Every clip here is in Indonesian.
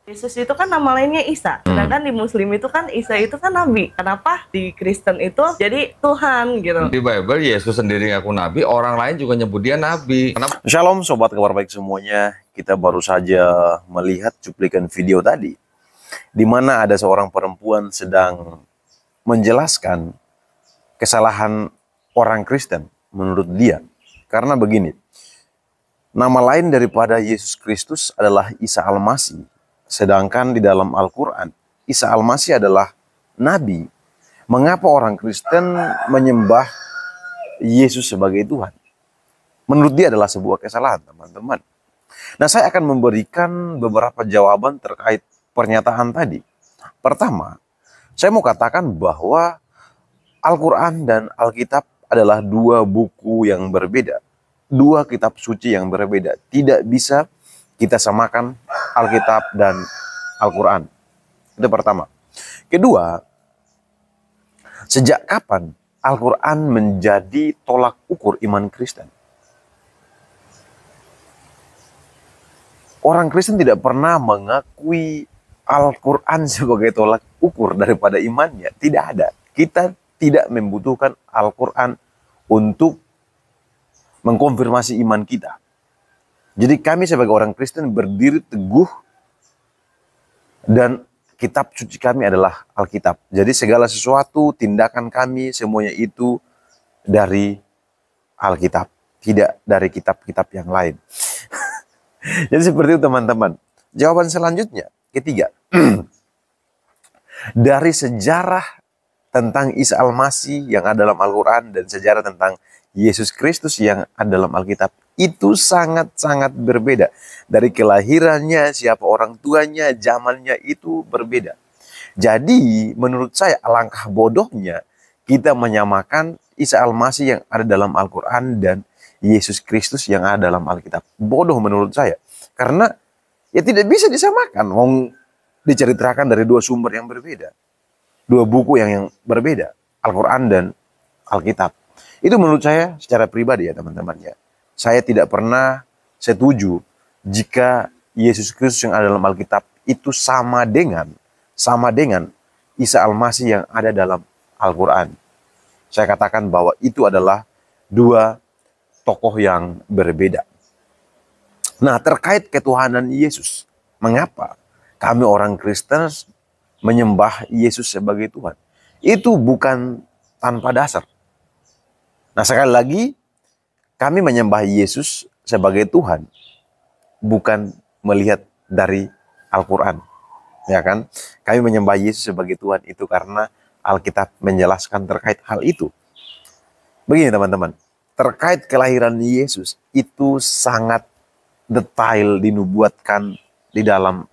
Yesus itu kan nama lainnya Isa, sedangkan di Muslim itu kan Isa itu kan Nabi. Kenapa di Kristen itu jadi Tuhan gitu? Di Bible Yesus sendiri ngaku Nabi, orang lain juga nyebut dia Nabi. Kenapa? Shalom Sobat Kabar Baik semuanya. Kita baru saja melihat cuplikan video tadi, di mana ada seorang perempuan sedang menjelaskan kesalahan orang Kristen menurut dia. Karena begini, nama lain daripada Yesus Kristus adalah Isa Al-Masih. Sedangkan di dalam Al-Quran, Isa Al-Masih adalah Nabi. Mengapa orang Kristen menyembah Yesus sebagai Tuhan? Menurut dia adalah sebuah kesalahan, teman-teman. Nah, saya akan memberikan beberapa jawaban terkait pernyataan tadi. Pertama, saya mau katakan bahwa Al-Quran dan Alkitab adalah dua buku yang berbeda. Dua kitab suci yang berbeda. Tidak bisa kita samakan Alkitab dan Al-Quran. Itu pertama. Kedua, sejak kapan Al-Quran menjadi tolak ukur iman Kristen? Orang Kristen tidak pernah mengakui Al-Quran sebagai tolak ukur daripada imannya. Tidak ada. Kita tidak membutuhkan Al-Quran untuk mengkonfirmasi iman kita. Jadi kami sebagai orang Kristen berdiri teguh dan kitab suci kami adalah Alkitab. Jadi segala sesuatu, tindakan kami, semuanya itu dari Alkitab. Tidak dari kitab-kitab yang lain. Jadi seperti itu teman-teman. Jawaban selanjutnya, ketiga. Dari sejarah tentang Isa Al-Masih yang ada dalam Al-Quran dan sejarah tentang Yesus Kristus yang ada dalam Alkitab, itu sangat-sangat berbeda. Dari kelahirannya, siapa orang tuanya, zamannya itu berbeda. Jadi menurut saya alangkah bodohnya kita menyamakan Isa Al-Masih yang ada dalam Al-Quran dan Yesus Kristus yang ada dalam Alkitab. Bodoh menurut saya. Karena ya tidak bisa disamakan. Wong diceritakan dari dua sumber yang berbeda. Dua buku yang berbeda. Al-Quran dan Alkitab. Itu menurut saya secara pribadi ya teman-teman ya. Saya tidak pernah setuju jika Yesus Kristus yang ada dalam Alkitab itu sama dengan Isa Al-Masih yang ada dalam Al-Quran. Saya katakan bahwa itu adalah dua tokoh yang berbeda. Nah, terkait ketuhanan Yesus, mengapa kami orang Kristen menyembah Yesus sebagai Tuhan? Itu bukan tanpa dasar. Nah, sekali lagi, kami menyembah Yesus sebagai Tuhan, bukan melihat dari Al-Quran. Ya kan? Kami menyembah Yesus sebagai Tuhan itu karena Alkitab menjelaskan terkait hal itu. Begini teman-teman, terkait kelahiran Yesus itu sangat detail dinubuatkan di dalam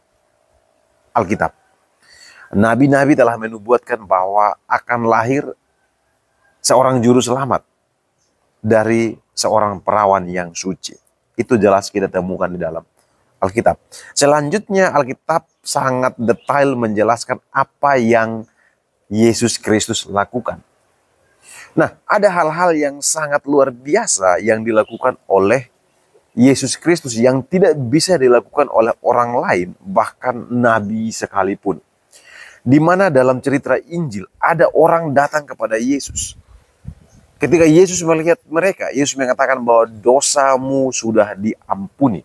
Alkitab. Nabi-nabi telah menubuatkan bahwa akan lahir seorang juru selamat dari seorang perawan yang suci. Itu jelas kita temukan di dalam Alkitab. Selanjutnya Alkitab sangat detail menjelaskan apa yang Yesus Kristus lakukan. Nah, ada hal-hal yang sangat luar biasa yang dilakukan oleh Yesus Kristus yang tidak bisa dilakukan oleh orang lain, bahkan nabi sekalipun. Di mana dalam cerita Injil ada orang datang kepada Yesus. Ketika Yesus melihat mereka, Yesus mengatakan bahwa dosamu sudah diampuni.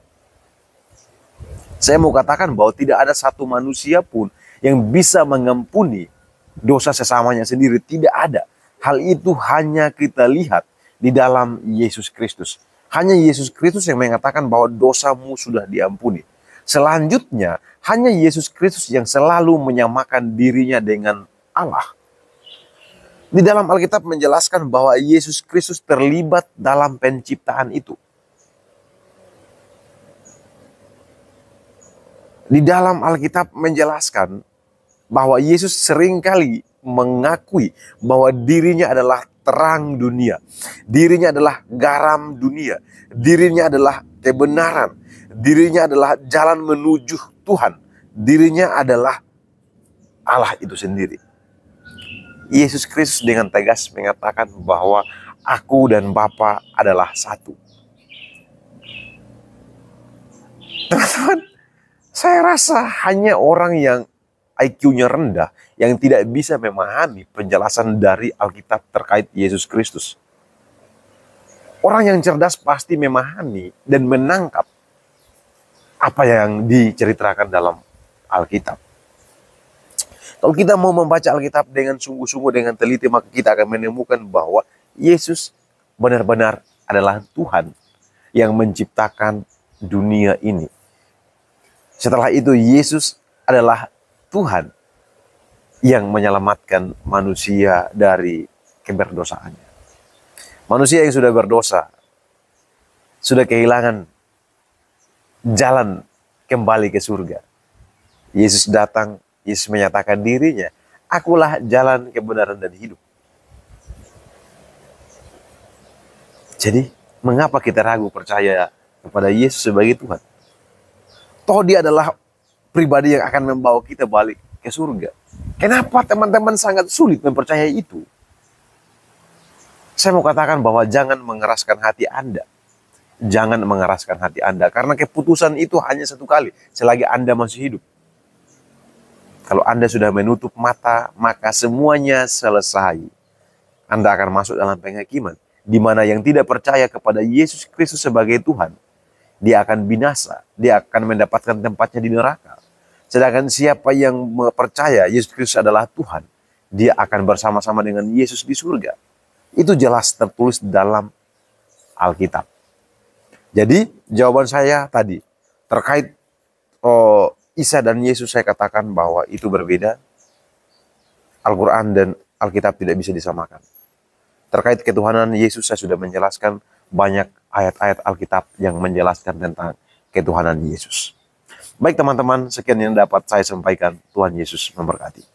Saya mau katakan bahwa tidak ada satu manusia pun yang bisa mengampuni dosa sesamanya sendiri. Tidak ada. Hal itu hanya kita lihat di dalam Yesus Kristus. Hanya Yesus Kristus yang mengatakan bahwa dosamu sudah diampuni. Selanjutnya, hanya Yesus Kristus yang selalu menyamakan dirinya dengan Allah. Di dalam Alkitab menjelaskan bahwa Yesus Kristus terlibat dalam penciptaan itu. Di dalam Alkitab menjelaskan bahwa Yesus seringkali mengakui bahwa dirinya adalah terang dunia. Dirinya adalah garam dunia. Dirinya adalah kebenaran. Dirinya adalah jalan menuju Tuhan. Dirinya adalah Allah itu sendiri. Yesus Kristus dengan tegas mengatakan bahwa aku dan Bapa adalah satu. Teman-teman, Saya rasa hanya orang yang IQ-nya rendah, yang tidak bisa memahami penjelasan dari Alkitab terkait Yesus Kristus. Orang yang cerdas pasti memahami dan menangkap apa yang diceritakan dalam Alkitab. Kalau kita mau membaca Alkitab dengan sungguh-sungguh, dengan teliti, maka kita akan menemukan bahwa Yesus benar-benar adalah Tuhan yang menciptakan dunia ini. Setelah itu Yesus adalah Tuhan yang menyelamatkan manusia dari keberdosaannya. Manusia yang sudah berdosa, sudah kehilangan jalan kembali ke surga. Yesus datang, Yesus menyatakan dirinya, akulah jalan, kebenaran, dan hidup. Jadi, mengapa kita ragu percaya kepada Yesus sebagai Tuhan? Toh dia adalah pribadi yang akan membawa kita balik ke surga. Kenapa teman-teman sangat sulit mempercayai itu? Saya mau katakan bahwa jangan mengeraskan hati Anda. Jangan mengeraskan hati Anda. Karena keputusan itu hanya satu kali, selagi Anda masih hidup. Kalau Anda sudah menutup mata, maka semuanya selesai. Anda akan masuk dalam penghakiman, di mana yang tidak percaya kepada Yesus Kristus sebagai Tuhan, dia akan binasa, dia akan mendapatkan tempatnya di neraka. Sedangkan siapa yang percaya Yesus Kristus adalah Tuhan, dia akan bersama-sama dengan Yesus di surga. Itu jelas tertulis dalam Alkitab. Jadi jawaban saya tadi terkait Isa dan Yesus, saya katakan bahwa itu berbeda. Al-Quran dan Alkitab tidak bisa disamakan. Terkait ketuhanan Yesus, saya sudah menjelaskan banyak ayat-ayat Alkitab yang menjelaskan tentang ketuhanan Yesus. Baik teman-teman, sekian yang dapat saya sampaikan. Tuhan Yesus memberkati.